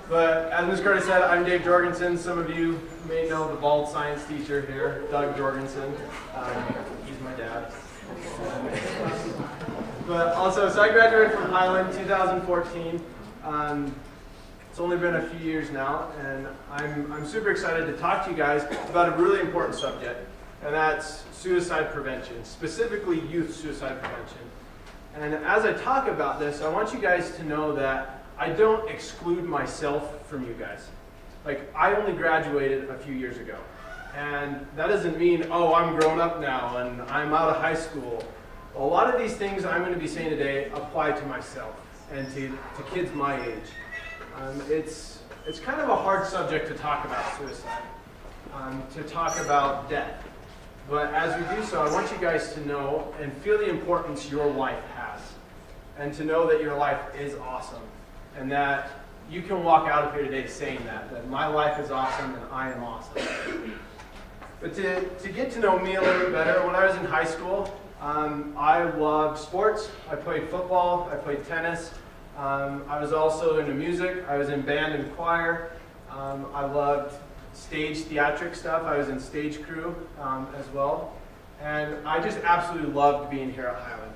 But as Ms. Curtis said, I'm Dave Jorgensen. Some of you may know the bald science teacher here, Doug Jorgensen. He's my dad. But also, so I graduated from Highland 2014. It's only been a few years now, and I'm super excited to talk to you guys about a really important subject, and that's suicide prevention, specifically youth suicide prevention. And as I talk about this, I want you guys to know that I don't exclude myself from you guys. Like, I only graduated a few years ago, and that doesn't mean, oh, I'm grown up now and I'm out of high school. A lot of these things I'm going to be saying today apply to myself and to kids my age. It's kind of a hard subject to talk about suicide, to talk about death. But as we do so, I want you guys to know and feel the importance your life has, and to know that your life is awesome, and that you can walk out of here today saying that my life is awesome and I am awesome. But to get to know me a little bit better, when I was in high school, I loved sports. I played football, I played tennis. I was also into music. I was in band and choir. I loved stage theatric stuff. I was in stage crew as well. And I just absolutely loved being here at Highland.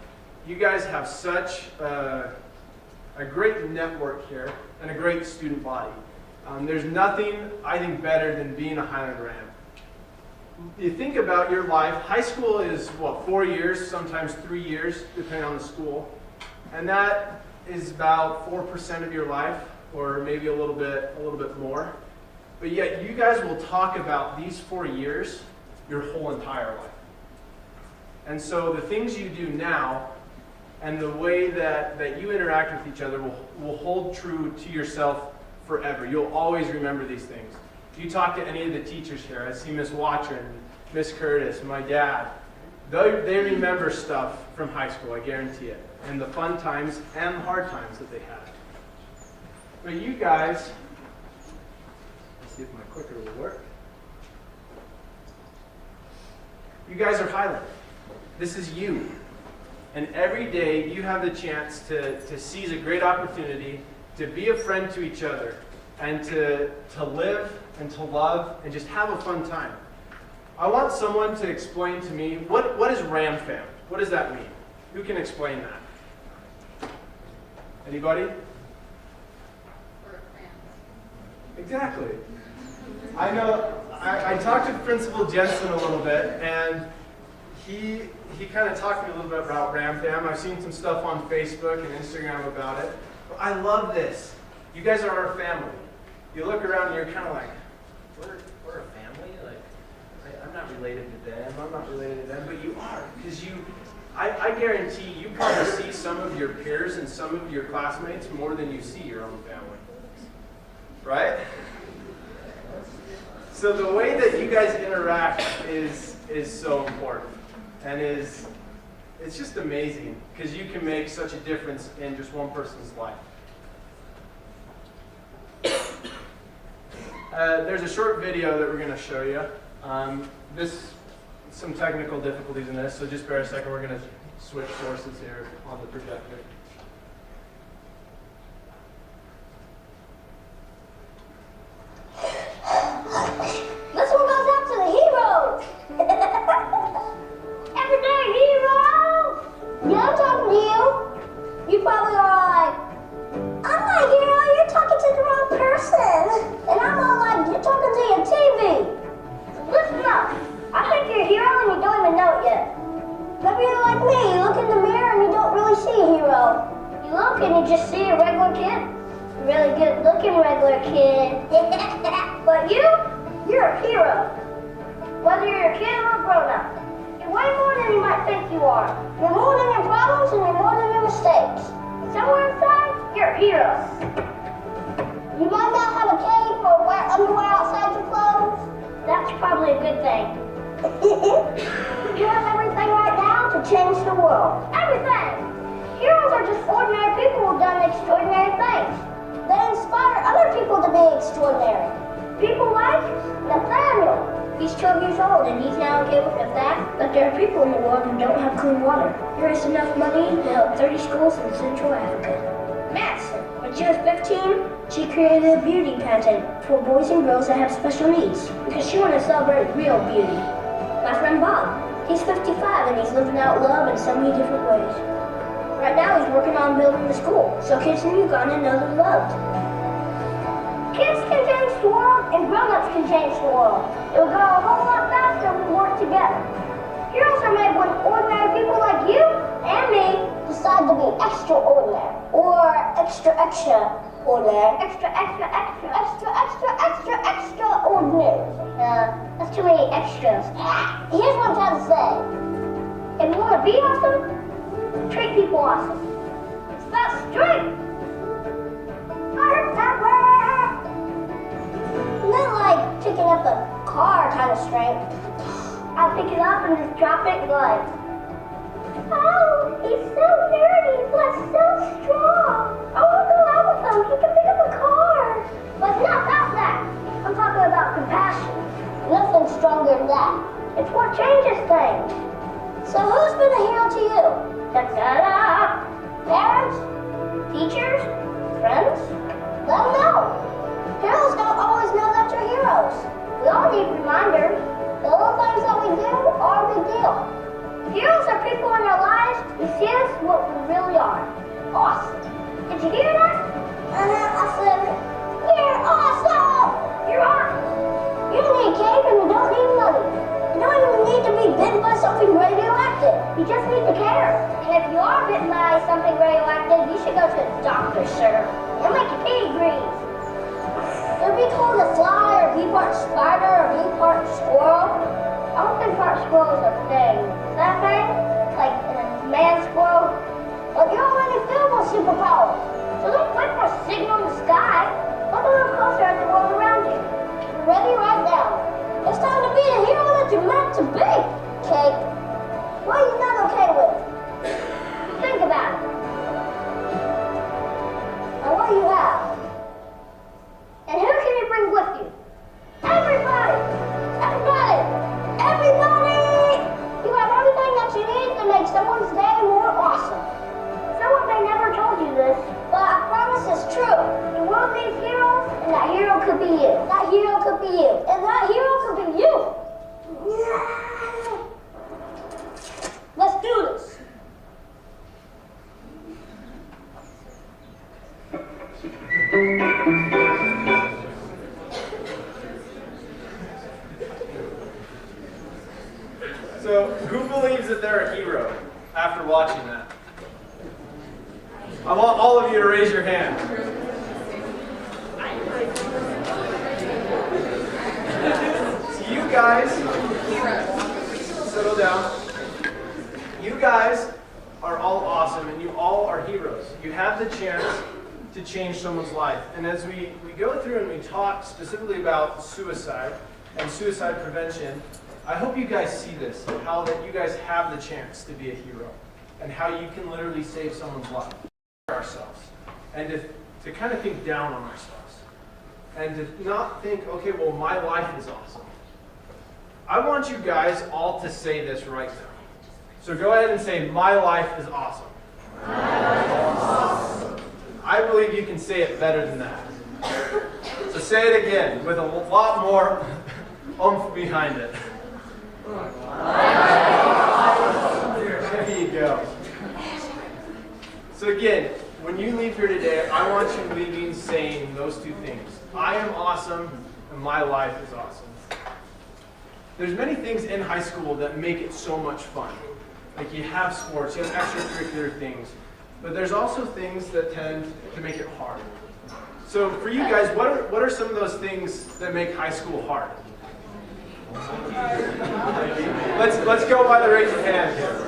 You guys have such a great network here and a great student body. There's nothing, I think, better than being a Highland Ram. You think about your life, high school is, what, 4 years, sometimes 3 years, depending on the school. And that is about 4% of your life, or maybe a little bit more. But yet you guys will talk about these 4 years your whole entire life. And so the things you do now and the way that you interact with each other will hold true to yourself forever. You'll always remember these things. If you talk to any of the teachers here, I see Miss Watcher, Miss Curtis, my dad, they remember stuff from high school, I guarantee it. And the fun times and the hard times that they had. But you guys, let's see if my clicker will work. You guys are Highland. This is you. And every day you have the chance to seize a great opportunity to be a friend to each other and to live and to love and just have a fun time. I want someone to explain to me, what is Ram Fam? What does that mean? Who can explain that? Anybody? Exactly. I know, I talked to Principal Jensen a little bit, and he kind of talked to me a little bit about Ram Fam. I've seen some stuff on Facebook and Instagram about it. But I love this. You guys are our family. You look around and you're kind of like, we're a family? Like, I'm not related to them, I'm not related to them, but you are, because I guarantee you probably see some of your peers and some of your classmates more than you see your own family. Right? So the way that you guys interact is so important. And it's just amazing, because you can make such a difference in just one person's life. There's a short video that we're going to show you. Some technical difficulties in this, so just bear a second. We're going to switch sources here on the projector. This one goes out to the heroes. Everyday hero. Yeah, I'm talking to you. You probably are like, I'm not a hero. You're talking to the wrong person. And I'm all like, you're talking to your TV. So listen up. I think you're a hero and you don't even know it yet. Maybe you're like me. You look in the mirror and you don't really see a hero. You look and you just see a regular kid. A really good looking regular kid. But you're a hero. Whether you're a kid or a grown-up. You're way more than you might think you are. You're more than your problems and you're more than your mistakes. Somewhere inside, you're a hero. You might not have a cape or wear underwear outside your clothes. That's probably a good thing. You have everything right now to change the world. Everything! Heroes are just ordinary people who've done extraordinary things. They inspire other people to be extraordinary. People like Nathaniel. He's 12 years old and he's now okay with the fact that there are people in the world who don't have clean water. There is enough money to help 30 schools in Central Africa. Madison. When she was 15, she created a beauty pageant for boys and girls that have special needs because she wanted to celebrate real beauty. My friend Bob, he's 55 and he's living out love in so many different ways. Right now he's working on building the school so kids in Uganda know they're loved. Kids can change the world and grown-ups can change the world. It will go a whole lot faster if we work together. Heroes are made when ordinary people like you and me decide to be extraordinary or extra ordinary. Extraordinary. That's too many extras. Here's what I'm trying to say. If you want to be awesome, treat people awesome. It's about strength. I heard that word. Not like picking up a car kind of strength. I'll pick it up and just drop it and go like, oh, he's so dirty, but so strong. I want to go out with him. He can pick up a car. But it's not about that. I'm talking about compassion. Nothing stronger than that. It's what changes things. So who's been a hero to you? Da-da-da. Parents? Teachers? Friends? Let them know. Heroes don't always know that they're heroes. We all need reminders. The little things that we do are a big deal. Heroes are people in our lives who see us what we really are. Awesome. Did you hear that? I said, you're awesome! You're awesome! You don't need cake and you don't need money. You don't even need to be bitten by something radioactive. You just need to care. And if you are bitten by something radioactive, you should go to the doctor, sir. They'll make your pee grease. It'd be cool to fly, or be part spider, or be part squirrel. I don't think part squirrel is a thing. Is that a thing? Like a man squirrel? But you're already filled with superpowers. So don't wait for a signal in the sky. Look a little closer at the world around you. You're ready right now. It's time to be the hero that you're meant to be, Kate. What are you not okay with? Think about it. And what do you have? And who can you bring with you? Everybody! Everybody! Everybody! You have everything that you need to make someone's day more awesome. Someone may never told you this, but I promise it's true. The world needs heroes, and that hero could be you. That hero could be you. And that hero could be you. Let's do this. So, who believes that they're a hero after watching that? I want all of you to raise your hand. So you guys, settle down. You guys are all awesome and you all are heroes. You have the chance to change someone's life. And as we go through and we talk specifically about suicide and suicide prevention, I hope you guys see this, how that you guys have the chance to be a hero and how you can literally save someone's life. Ourselves and to kind of think down on ourselves and to not think, okay, well, my life is awesome. I want you guys all to say this right now. So go ahead and say, my life is awesome. My life is awesome. I believe you can say it better than that. So say it again with a lot more oomph behind it. There you go. So again, when you leave here today, I want you leaving saying those two things. I am awesome, and my life is awesome. There's many things in high school that make it so much fun. Like you have sports, you have extracurricular things, but there's also things that tend to make it hard. So for you guys, what are some of those things that make high school hard? Let's go by the raise of hand here.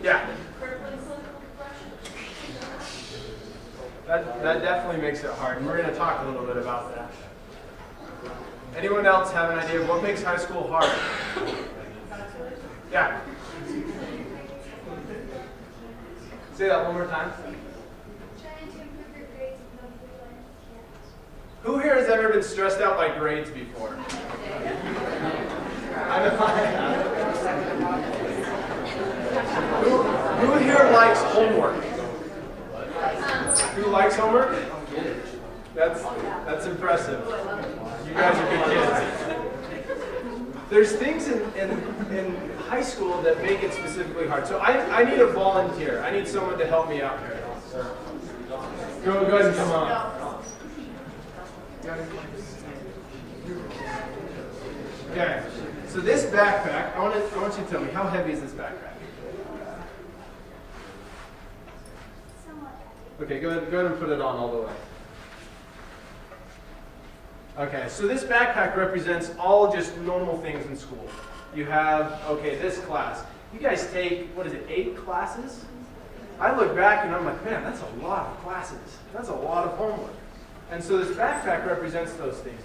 Yeah. That definitely makes it hard, and we're going to talk a little bit about that. Anyone else have an idea of what makes high school hard? Yeah. Say that one more time. Trying to improve your grades and nobody likes Who here has ever been stressed out by grades before? I know I have. likes homework? Who likes homework? That's impressive. You guys are good kids. There's things in high school that make it specifically hard. So I need a volunteer. I need someone to help me out here. Go ahead and come on. Okay. So this backpack, I want you to tell me, how heavy is this backpack? Okay, go ahead and put it on all the way. Okay, so this backpack represents all just normal things in school. You have, okay, this class. You guys take, 8 classes? I look back and I'm like, man, that's a lot of classes. That's a lot of homework. And so this backpack represents those things.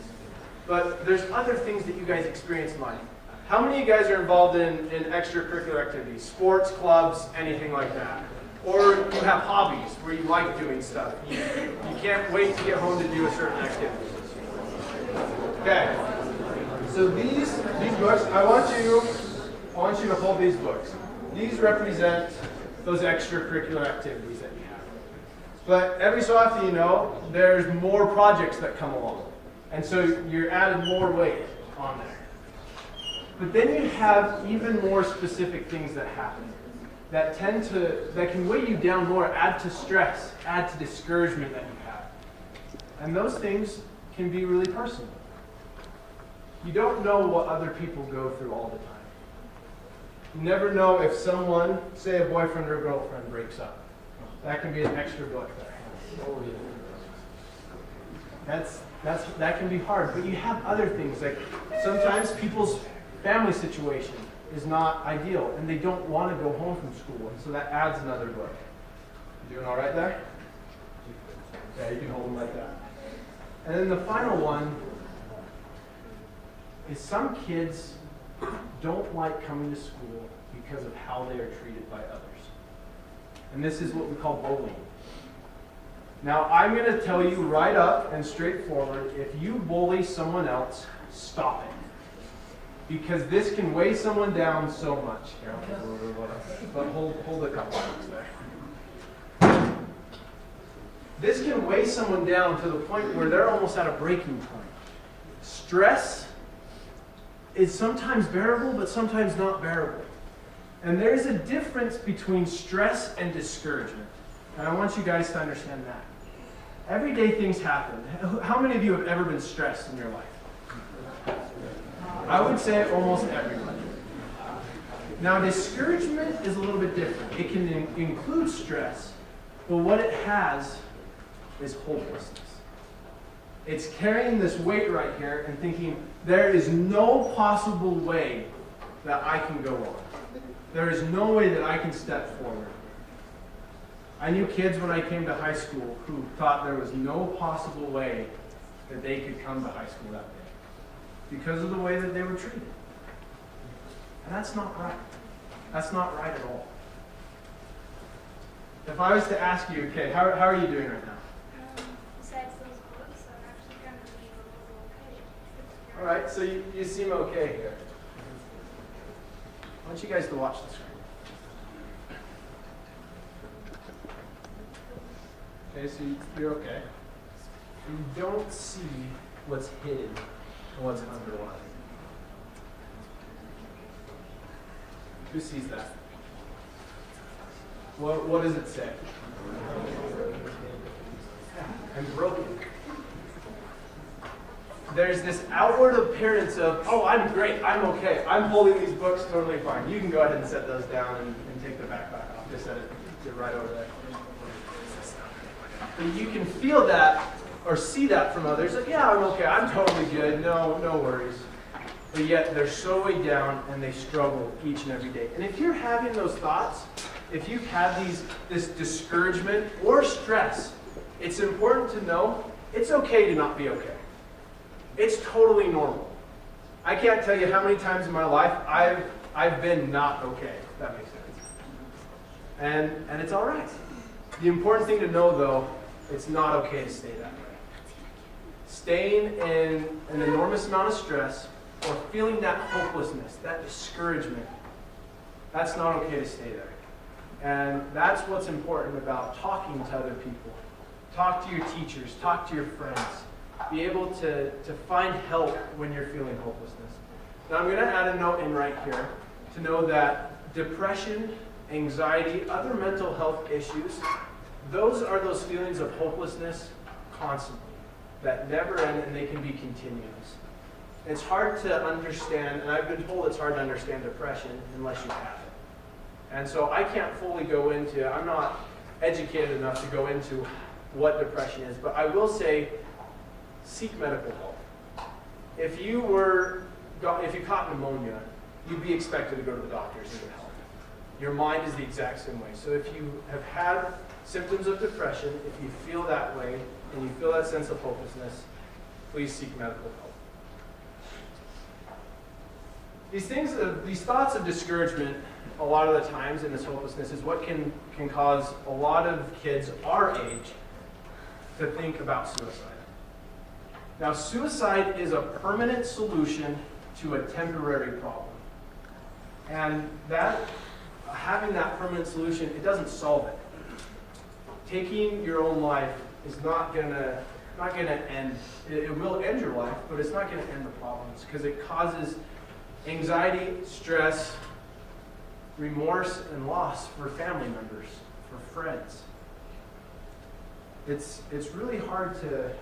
But there's other things that you guys experience in life. How many of you guys are involved in extracurricular activities? Sports, clubs, anything like that? Or you have hobbies where you like doing stuff. You can't wait to get home to do a certain activity. Okay. So these books, I want you to hold these books. These represent those extracurricular activities that you have. But every so often, there's more projects that come along. And so you're added more weight on there. But then you have even more specific things that happen that can weigh you down more, add to stress, add to discouragement that you have. And those things can be really personal. You don't know what other people go through all the time. You never know if someone, say a boyfriend or a girlfriend, breaks up. That can be an extra book there. That can be hard, but you have other things, like sometimes people's family situation is not ideal, and they don't want to go home from school, and so that adds another book. You doing all right there? Okay, you can hold them like that. And then the final one is some kids don't like coming to school because of how they are treated by others. And this is what we call bullying. Now, I'm going to tell you right up and straightforward, if you bully someone else, stop it. Because this can weigh someone down so much. But hold a couple things there. This can weigh someone down to the point where they're almost at a breaking point. Stress is sometimes bearable, but sometimes not bearable. And there's a difference between stress and discouragement. And I want you guys to understand that. Everyday things happen. How many of you have ever been stressed in your life? I would say almost everybody. Now, discouragement is a little bit different. It can include stress, but what it has is hopelessness. It's carrying this weight right here and thinking, there is no possible way that I can go on. There is no way that I can step forward. I knew kids when I came to high school who thought there was no possible way that they could come to high school that day because of the way that they were treated. And that's not right. That's not right at all. If I was to ask you, okay, how are you doing right now? Besides those books, I'm actually kind of doing a little okay. All right, so you seem okay here. I want you guys to watch the screen. Okay, so you're okay. You don't see what's hidden and what's underlying. Who sees that? What does it say? I'm broken. There's this outward appearance of, oh, I'm great, I'm okay, I'm holding these books totally fine. You can go ahead and set those down and take the backpack off. Just set it right over there. But you can feel that or see that from others. Like, yeah, I'm okay, I'm totally good, no worries. But yet they're so weighed down and they struggle each and every day. And if you're having those thoughts, if you've had this discouragement or stress, it's important to know it's okay to not be okay. It's totally normal. I can't tell you how many times in my life I've been not okay, if that makes sense. And it's all right. The important thing to know, though, it's not okay to stay that way. Staying in an enormous amount of stress or feeling that hopelessness, that discouragement, that's not okay to stay there. And that's what's important about talking to other people. Talk to your teachers, talk to your friends. Be able to find help when you're feeling hopelessness. Now I'm going to add a note in right here to know that depression, anxiety, other mental health issues, those are those feelings of hopelessness constantly that never end, and they can be continuous. It's hard to understand, and I've been told it's hard to understand depression unless you have it. And so I can't fully go into, I'm not educated enough to go into what depression is, but I will say, seek medical help. If you caught pneumonia, you'd be expected to go to the doctors and get help. Your mind is the exact same way. So if you have had symptoms of depression, if you feel that way, and you feel that sense of hopelessness, please seek medical help. These thoughts of discouragement, a lot of the times in this hopelessness, is what can cause a lot of kids our age to think about suicide. Now, suicide is a permanent solution to a temporary problem. And having that permanent solution, it doesn't solve it. Taking your own life is not gonna end. It will end your life, but it's not gonna end the problems because it causes anxiety, stress, remorse, and loss for family members, for friends. It's really hard to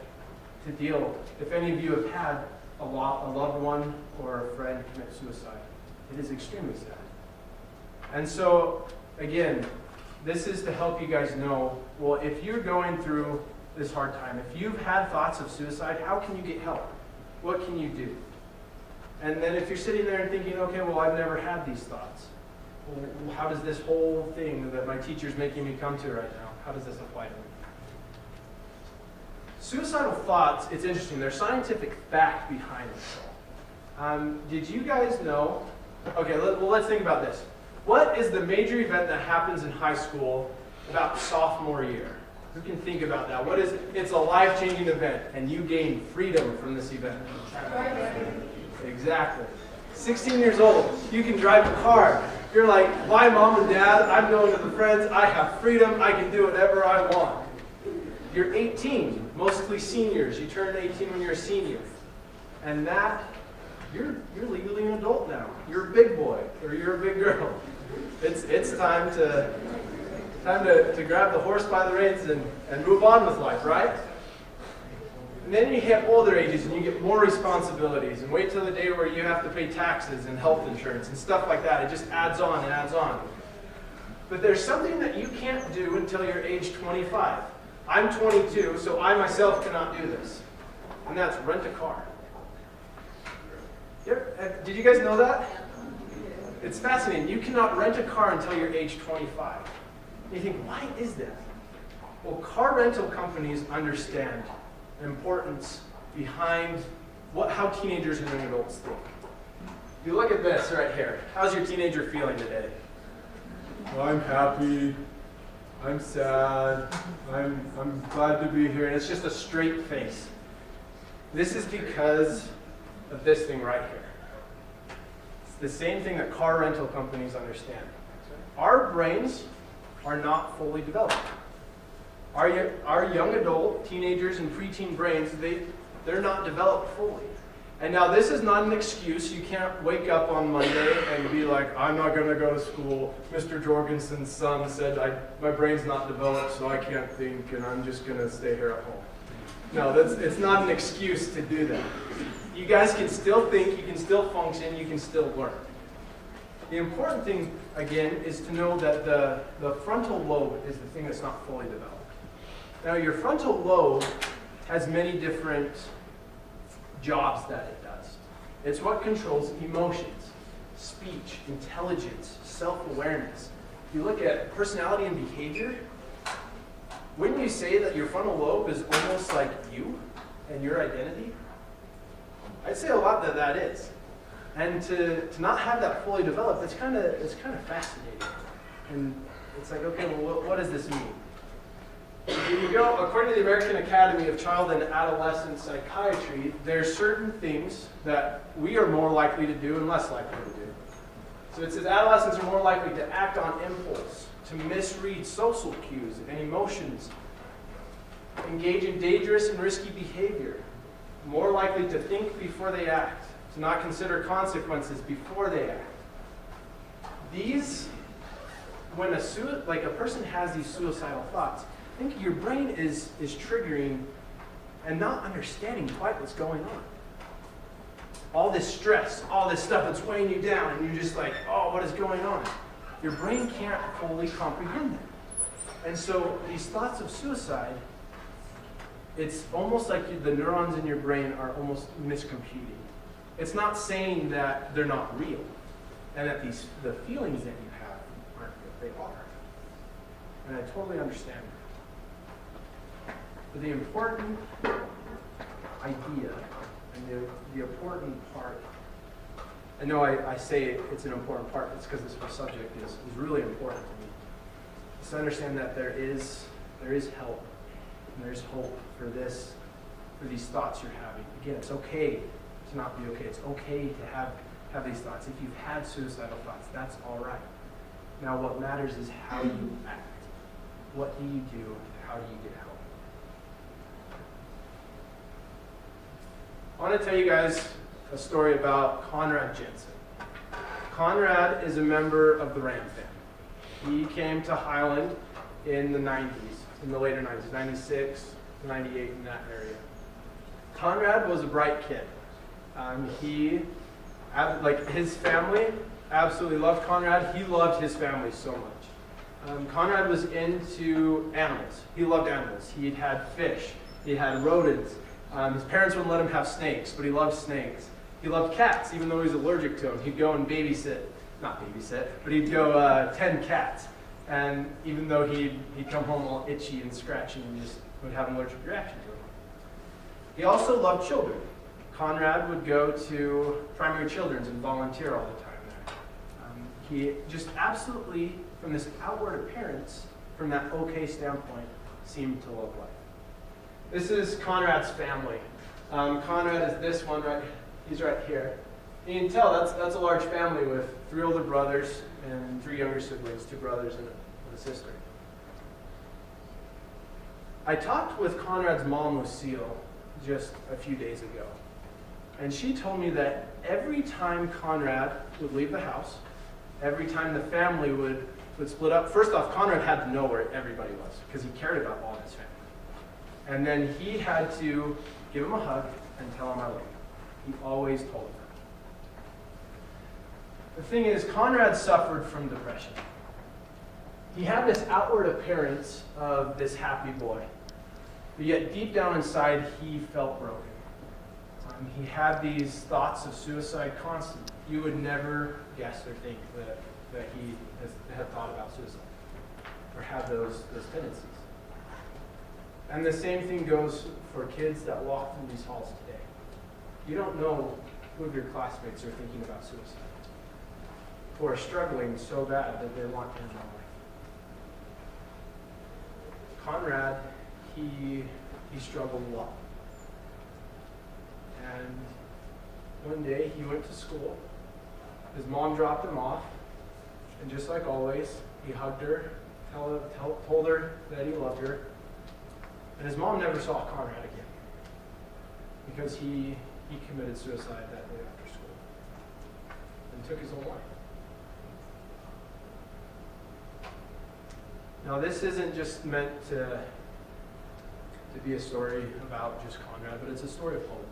deal if any of you have had a loved one or a friend commit suicide. It is extremely sad. And so, again, this is to help you guys know, well, if you're going through this hard time, if you've had thoughts of suicide, how can you get help? What can you do? And then if you're sitting there and thinking, okay, well, I've never had these thoughts. Well, how does this whole thing that my teacher's making me come to right now, how does this apply to me? Suicidal thoughts, it's interesting, there's scientific fact behind it. Did you guys know, okay, let's think about this. What is the major event that happens in high school about sophomore year? Who can think about that? It's a life-changing event, and you gain freedom from this event. Exactly. 16 years old, you can drive a car. You're like, bye mom and dad, I'm going to the friends, I have freedom, I can do whatever I want. You're 18, mostly seniors. You turn 18 when you're a senior. And you're legally an adult now. You're a big boy, or you're a big girl. It's time to grab the horse by the reins and move on with life, right? And then you hit older ages and you get more responsibilities, and wait till the day where you have to pay taxes and health insurance and stuff like that. It just adds on and adds on. But there's something that you can't do until you're age 25. I'm 22, so I myself cannot do this. And that's rent a car. Did you guys know that? It's fascinating. You cannot rent a car until you're age 25. And you think, why is that? Well, car rental companies understand the importance behind how teenagers and young adults think. You look at this right here. How's your teenager feeling today? Well, I'm happy. I'm sad. I'm glad to be here. And it's just a straight face. This is because of this thing right here. It's the same thing that car rental companies understand. Our brains are not fully developed. Our young adult, teenagers, and preteen brains, they're not developed fully. And now this is not an excuse. You can't wake up on Monday and be like, I'm not going to go to school. Mr. Jorgensen's son said my brain's not developed, so I can't think, and I'm just going to stay here at home. No, it's not an excuse to do that. You guys can still think, you can still function, you can still learn. The important thing, again, is to know that the frontal lobe is the thing that's not fully developed. Now, your frontal lobe has many different jobs that it does. It's what controls emotions, speech, intelligence, self-awareness. If you look at personality and behavior, wouldn't you say that your frontal lobe is almost like you and your identity? I'd say a lot that is. And to not have that fully developed, it's kind of fascinating. And it's like, okay, well, what does this mean? Here you go. According to the American Academy of Child and Adolescent Psychiatry, there's certain things that we are more likely to do and less likely to do. So it says adolescents are more likely to act on impulse, to misread social cues and emotions, engage in dangerous and risky behavior, more likely to think before they act, to not consider consequences before they act. These, when a person has these suicidal thoughts, I think your brain is triggering and not understanding quite what's going on. All this stress, all this stuff that's weighing you down, and you're just like, oh, what is going on? Your brain can't fully comprehend that. And so these thoughts of suicide, it's almost like the neurons in your brain are almost miscomputing. It's not saying that they're not real, and that the feelings that you have aren't what they are. And I totally understand that. But the important idea and the important part, I know I say it's an important part, it's because this whole subject is really important to me. Is to understand that there is help and there's hope for these thoughts you're having. Again, it's okay to not be okay. It's okay to have these thoughts. If you've had suicidal thoughts, that's all right. Now what matters is how you act. What do you do? How do you get help? I want to tell you guys a story about Conrad Jensen. Conrad is a member of the Ram family. He came to Highland in the 90s, in the later 90s, 96, 98, in that area. Conrad was a bright kid. His family absolutely loved Conrad. He loved his family so much. Conrad was into animals. He loved animals. He had fish. He had rodents. His parents wouldn't let him have snakes, but he loved snakes. He loved cats, even though he was allergic to them. He'd go and not babysit, but he'd go tend cats. And even though he'd come home all itchy and scratchy and just would have an allergic reaction to them. He also loved children. Conrad would go to primary children's and volunteer all the time there. He just absolutely, from this outward appearance, from that okay standpoint, seemed to love life. This is Conrad's family. Conrad is this one right. He's right here. You can tell that's a large family with 3 older brothers and 3 younger siblings, 2 brothers and a sister. I talked with Conrad's mom, Lucille, just a few days ago. And she told me that every time Conrad would leave the house, every time the family would split up, first off, Conrad had to know where everybody was because he cared about all his family. And then he had to give him a hug and tell him I love him. He always told him that. The thing is, Conrad suffered from depression. He had this outward appearance of this happy boy, but yet deep down inside, he felt broken. He had these thoughts of suicide constantly. You would never guess or think that he had thought about suicide or had those tendencies. And the same thing goes for kids that walk through these halls today. You don't know who of your classmates are thinking about suicide, who are struggling so bad that they want to end their life. Conrad, he struggled a lot. And one day he went to school. His mom dropped him off, and just like always, he hugged her, told her that he loved her. And his mom never saw Conrad again because he committed suicide that day after school and took his own life. Now, this isn't just meant to be a story about just Conrad, but it's a story of hope.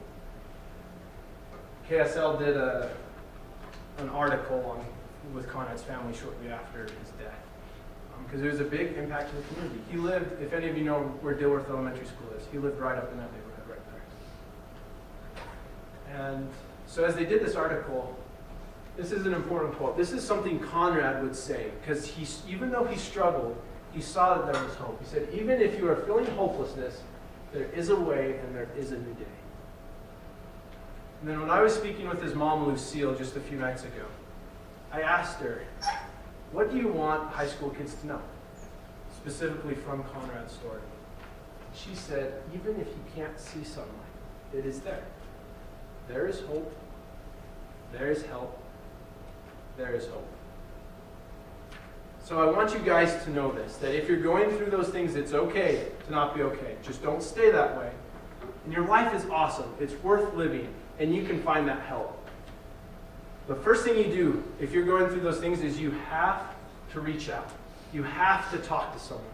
KSL did an article with Conrad's family shortly after his death because it was a big impact to the community. He lived, if any of you know where Dilworth Elementary School is, he lived right up in that neighborhood right there. And so as they did this article, this is an important quote. This is something Conrad would say because even though he struggled, he saw that there was hope. He said, even if you are feeling hopelessness, there is a way and there is a new day. And then when I was speaking with his mom, Lucille, just a few nights ago, I asked her, what do you want high school kids to know? Specifically from Conrad's story. She said, even if you can't see sunlight, it is there. There is hope. There is help. there is hope. So I want you guys to know this, that if you're going through those things, it's okay to not be okay. Just don't stay that way. And your life is awesome. It's worth living, and you can find that help. The first thing you do if you're going through those things is you have to reach out. You have to talk to someone.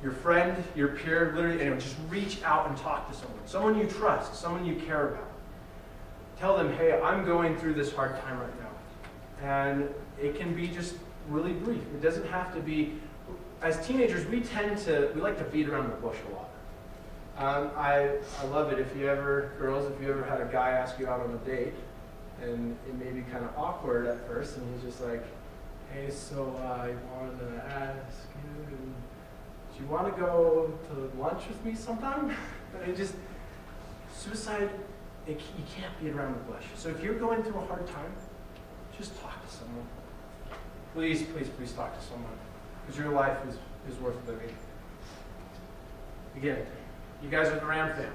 Your friend, your peer, literally anyone. Just reach out and talk to someone. Someone you trust, someone you care about. Tell them, hey, I'm going through this hard time right now. And it can be just really brief. It doesn't have to be, as teenagers, we like to beat around the bush a lot. I love it if you ever, girls, if you ever had a guy ask you out on a date, and it may be kind of awkward at first, and he's just like, hey, so I wanted to ask you, do you want to go to lunch with me sometime? And just, suicide, you can't beat around the bush. So if you're going through a hard time, just talk to someone. Please, please, please talk to someone, because your life is worth living. Again, you guys are the Ram fam.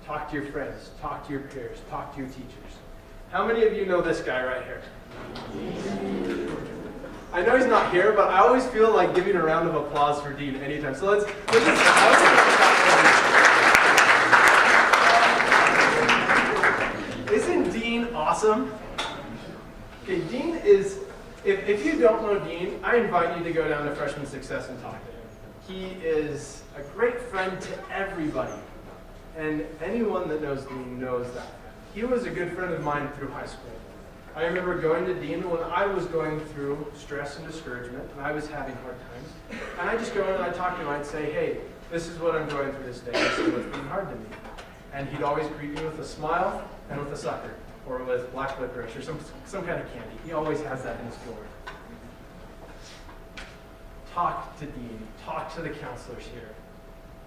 Talk to your friends, talk to your peers, talk to your teachers. How many of you know this guy right here? I know he's not here, but I always feel like giving a round of applause for Dean anytime. So let's Isn't Dean awesome? Okay, Dean is, if you don't know Dean, I invite you to go down to Freshman Success and talk to him. He is a great friend to everybody. And anyone that knows Dean knows that. He was a good friend of mine through high school. I remember going to Dean when I was going through stress and discouragement, and I was having hard times. And I just go in and I talk to him. I'd say, hey, this is what I'm going through this day. This is what's being hard to me. And he'd always greet me with a smile and with a sucker, or with black licorice, or some kind of candy. He always has that in his drawer. Talk to Dean. Talk to the counselors here.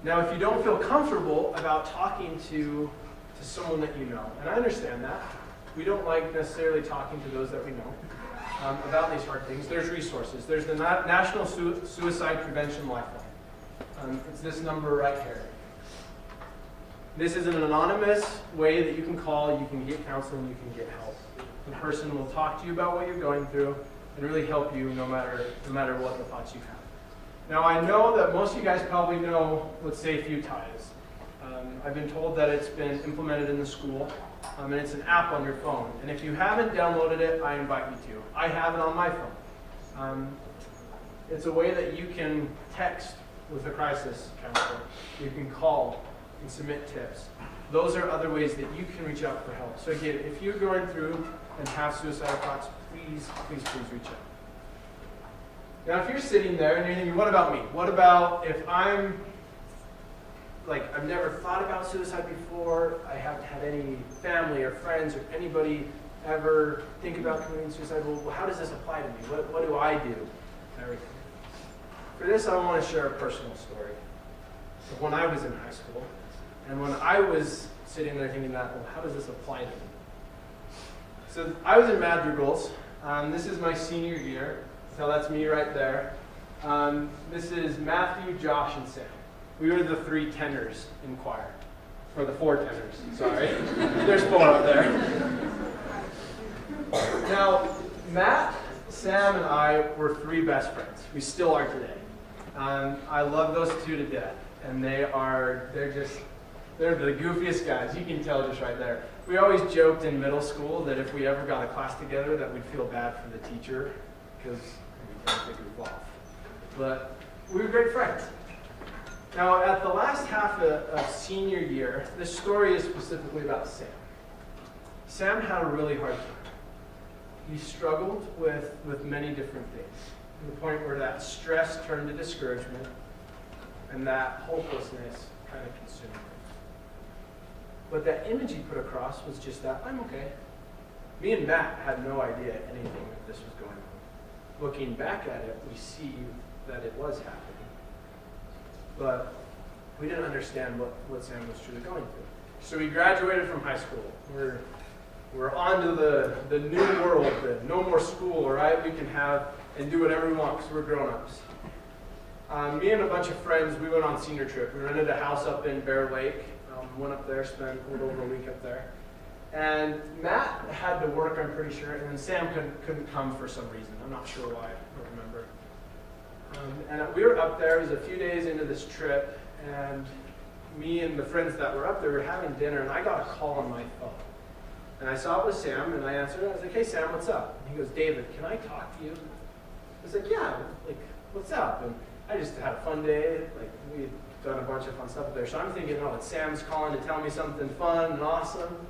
Now, if you don't feel comfortable about talking to someone that you know, and I understand that. We don't like necessarily talking to those that we know about these hard things. There's resources. There's the National Suicide Prevention Lifeline. It's this number right here. This is an anonymous way that you can call, you can get counseling, you can get help. The person will talk to you about what you're going through and really help you no matter what the thoughts you have. Now, I know that most of you guys probably know, let's say, Few Ties. I've been told that it's been implemented in the school, and it's an app on your phone. And if you haven't downloaded it, I invite you to. I have it on my phone. It's a way that you can text with a crisis counselor. You can call and submit tips. Those are other ways that you can reach out for help. So again, if you're going through and have suicidal thoughts, please, please, please reach out. Now, if you're sitting there and you're thinking, what about me? What about if I'm I've never thought about suicide before, I haven't had any family or friends or anybody ever think about committing suicide. Well, how does this apply to me? What do I do? Everything. For this, I want to share a personal story of when I was in high school and when I was sitting there thinking that, well, how does this apply to me? So I was in Madrigals. This is my senior year. So that's me right there. This is Matthew, Josh, and Sam. We were the 3 tenors in choir. Or the 4 tenors, sorry. There's 4 up there. Now, Matt, Sam, and I were 3 best friends. We still are today. I love those 2 to death. And they're the goofiest guys. You can tell just right there. We always joked in middle school that if we ever got a class together that we'd feel bad for the teacher because we can't take goof off. But we were great friends. Now, at the last half of senior year, this story is specifically about Sam. Sam had a really hard time. He struggled with many different things, to the point where that stress turned to discouragement, and that hopelessness kind of consumed him. But that image he put across was just that, I'm okay. Me and Matt had no idea anything of this was going on. Looking back at it, we see that it was happening. But we didn't understand what Sam was truly going through. So we graduated from high school. We're on to the new world, the no more school, right? We can have and do whatever we want because we're grown-ups. Me and a bunch of friends, we went on senior trip. We rented a house up in Bear Lake. Went up there, spent a little over a week up there. And Matt had to work, I'm pretty sure, and then Sam couldn't come for some reason. I'm not sure why, I don't remember. And we were up there, it was a few days into this trip, and me and the friends that were up there were having dinner, and I got a call on my phone. And I saw it was Sam, and I answered it. I was like, "Hey Sam, what's up?" And he goes, "David, can I talk to you?" I was like, "Yeah, like, what's up?" And I just had a fun day, like, we had done a bunch of fun stuff up there. So I'm thinking, oh, it's Sam's calling to tell me something fun and awesome.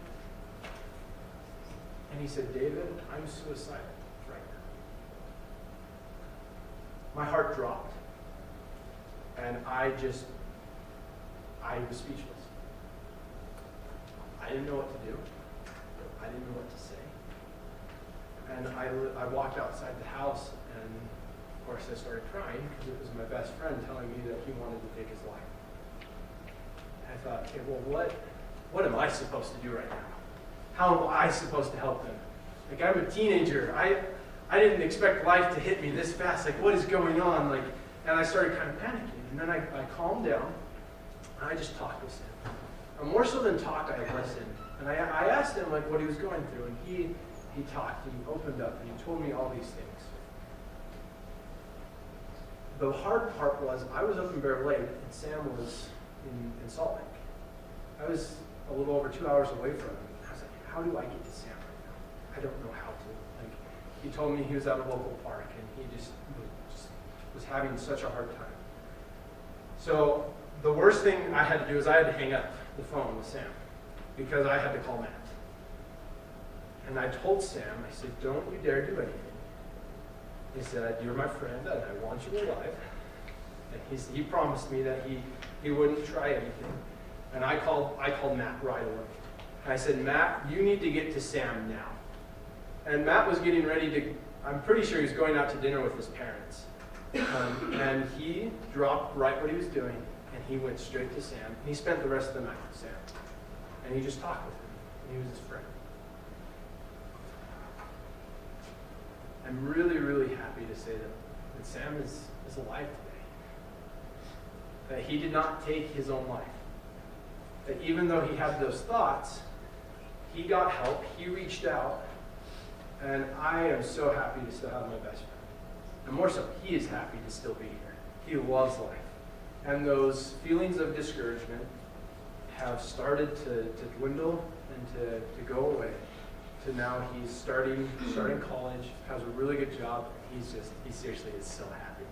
And he said, "David, I'm suicidal right now." My heart dropped. And I was speechless. I didn't know what to do. I didn't know what to say. And I walked outside the house, and of course I started crying because it was my best friend telling me that he wanted to take his life. I thought, okay, well, what am I supposed to do right now? How am I supposed to help him? Like, I'm a teenager. I didn't expect life to hit me this fast. Like, what is going on? Like, and I started kind of panicking. And then I calmed down, and I just talked with him. And more so than talk, I listened. And I asked him, like, what he was going through. And he talked, and he opened up, and he told me all these things. The hard part was, I was up in Bear Lake, and Sam was in Salt Lake. I was a little over 2 hours away from him. I was like, how do I get to Sam right now? I don't know how to. Like, he told me he was at a local park, and he just was having such a hard time. So the worst thing I had to do is I had to hang up the phone with Sam because I had to call Matt. And I told Sam, I said, "Don't you dare do anything." He said, "You're my friend, and I want you alive." And he promised me that he wouldn't try anything. And I called Matt right away. And I said, "Matt, you need to get to Sam now." And Matt was getting ready to, I'm pretty sure he was going out to dinner with his parents. And he dropped right what he was doing, and he went straight to Sam. And he spent the rest of the night with Sam. And he just talked with him. And he was his friend. I'm really, really happy to say that Sam is alive today. That he did not take his own life. That even though he had those thoughts, he got help, he reached out, and I am so happy to still have my best friend. And more so, he is happy to still be here. He loves life. And those feelings of discouragement have started to dwindle and to go away. To now he's starting college, has a really good job. He seriously is so happy.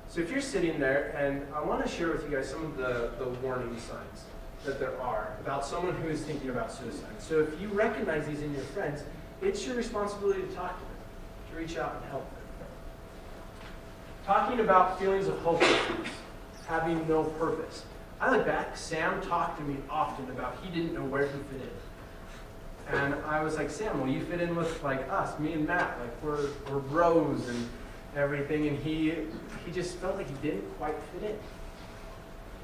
So if you're sitting there, and I want to share with you guys some of the warning signs that there are about someone who is thinking about suicide. So if you recognize these in your friends, it's your responsibility to talk to them, to reach out and help them. Talking about feelings of hopelessness, having no purpose. I look back, Sam talked to me often about he didn't know where he fit in. And I was like, "Sam, will you fit in with like us, me and Matt? Like we're bros and everything." And he just felt like he didn't quite fit in.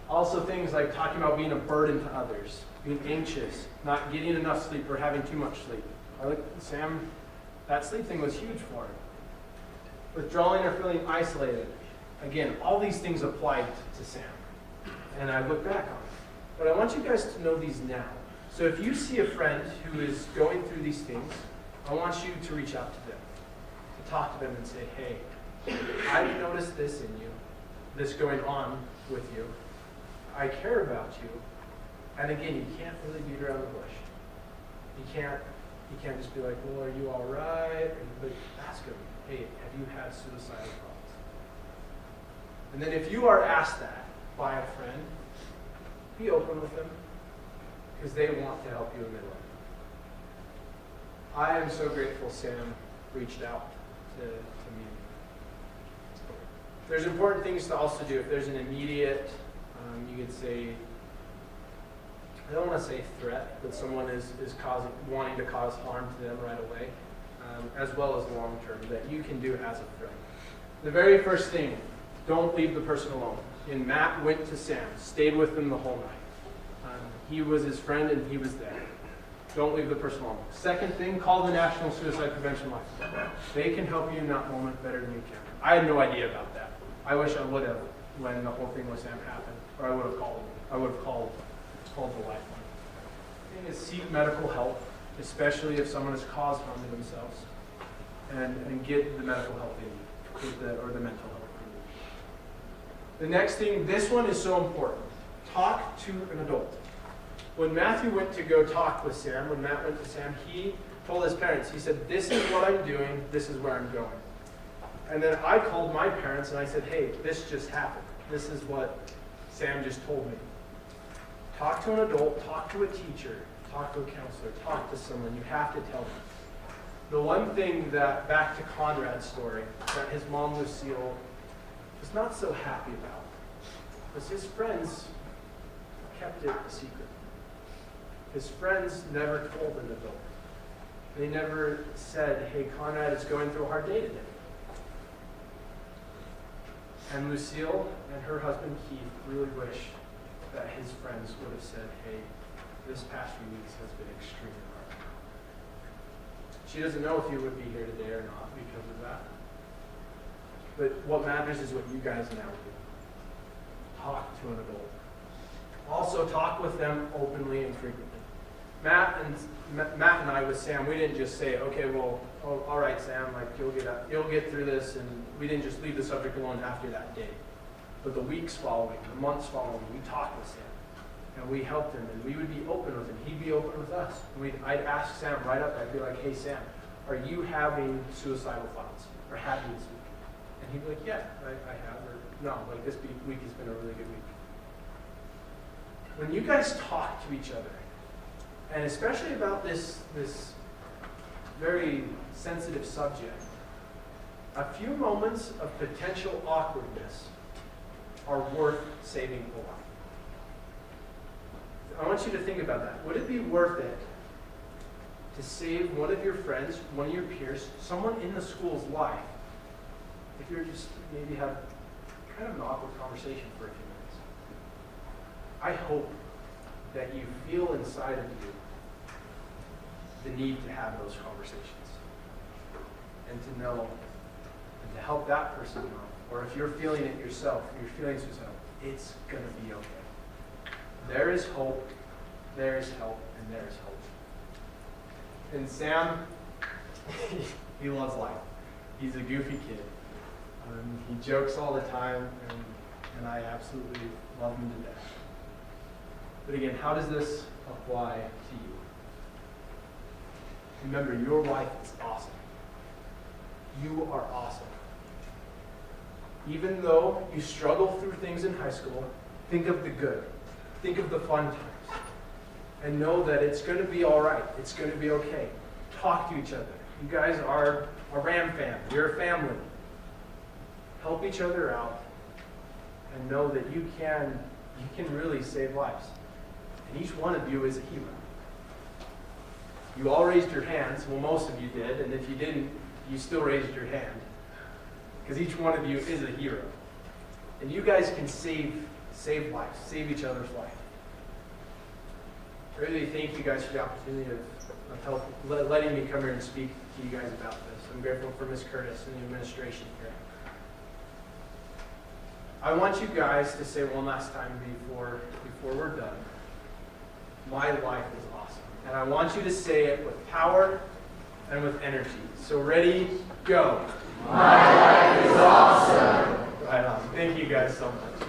Also things like talking about being a burden to others, being anxious, not getting enough sleep or having too much sleep. I look, Sam, that sleep thing was huge for him. Withdrawing or feeling isolated. Again, all these things applied to Sam. And I look back on it. But I want you guys to know these now. So if you see a friend who is going through these things, I want you to reach out to them, to talk to them and say, "Hey, I've noticed this in you, this going on with you. I care about you." And again, you can't really beat around the bush. You can't just be like, "Well, are you all right?" But ask them, "Hey, have you had suicidal thoughts?" And then if you are asked that by a friend, be open with them, because they want to help you in their life. I am so grateful Sam reached out to me. There's important things to also do. If there's an immediate, you could say, I don't want to say threat, but someone is wanting to cause harm to them right away, as well as long term, that you can do as a friend. The very first thing, don't leave the person alone. And Matt went to Sam, stayed with him the whole night. He was his friend and he was there. Don't leave the person alone. Second thing, call the National Suicide Prevention Line. They can help you in that moment better than you can. I had no idea about that. I wish I would have when the whole thing with Sam happened, or I would have called the lifeline. thing is seek medical help, especially if someone has caused harm to themselves, and get the medical help they need, or the mental help they need. The next thing, this one is so important. Talk to an adult. When Matthew went to go talk with Sam, when Matt went to Sam, he told his parents, he said, this is what I'm doing, this is where I'm going. And then I called my parents and I said, hey, this just happened. This is what Sam just told me. Talk to an adult, talk to a teacher, talk to a counselor, talk to someone. You have to tell them. The one thing that, back to Conrad's story, that his mom Lucille was not so happy about was his friends kept it a secret. His friends never told an adult. They never said, hey, Conrad is going through a hard day today. And Lucille and her husband Keith really wish that his friends would have said, hey, this past few weeks has been extremely hard. She doesn't know if you would be here today or not because of that. But what matters is what you guys now do. Talk to an adult. Also talk with them openly and frequently. Matt and I with Sam, we didn't just say, okay, well, all right, Sam, like you'll get through this, and we didn't just leave the subject alone after that day. But the weeks following, the months following, we talked with Sam, and we helped him, and we would be open with him. He'd be open with us. And I'd ask Sam right up. I'd be like, hey, Sam, are you having suicidal thoughts, or have you this week? And he'd be like, yeah, I have, or no, like this week has been a really good week. When you guys talk to each other, and especially about this very sensitive subject, a few moments of potential awkwardness are worth saving a life. I want you to think about that. Would it be worth it to save one of your friends, one of your peers, someone in the school's life, if you're just maybe have kind of an awkward conversation for a few minutes? I hope that you feel inside of you the need to have those conversations and to know and to help that person know. Or if you're feeling it yourself, if you're feeling suicidal, it's going to be okay. There is hope, there is help, and there is hope. And Sam, he loves life. He's a goofy kid. He jokes all the time, and I absolutely love him to death. But again, how does this apply to you? Remember, your life is awesome. You are awesome. Even though you struggle through things in high school, think of the good. Think of the fun times. And know that it's going to be all right. It's going to be okay. Talk to each other. You guys are a Ram fam. You're a family. Help each other out. And know that you can really save lives. And each one of you is a hero. You all raised your hands. Well, most of you did. And if you didn't, you still raised your hand. Because each one of you is a hero. And you guys can save lives, save each other's life. I really thank you guys for the opportunity of letting me come here and speak to you guys about this. I'm grateful for Ms. Curtis and the administration here. I want you guys to say one last time before we're done, my life is awesome. And I want you to say it with power and with energy. So ready, go. My life is awesome. Right on. Thank you guys so much.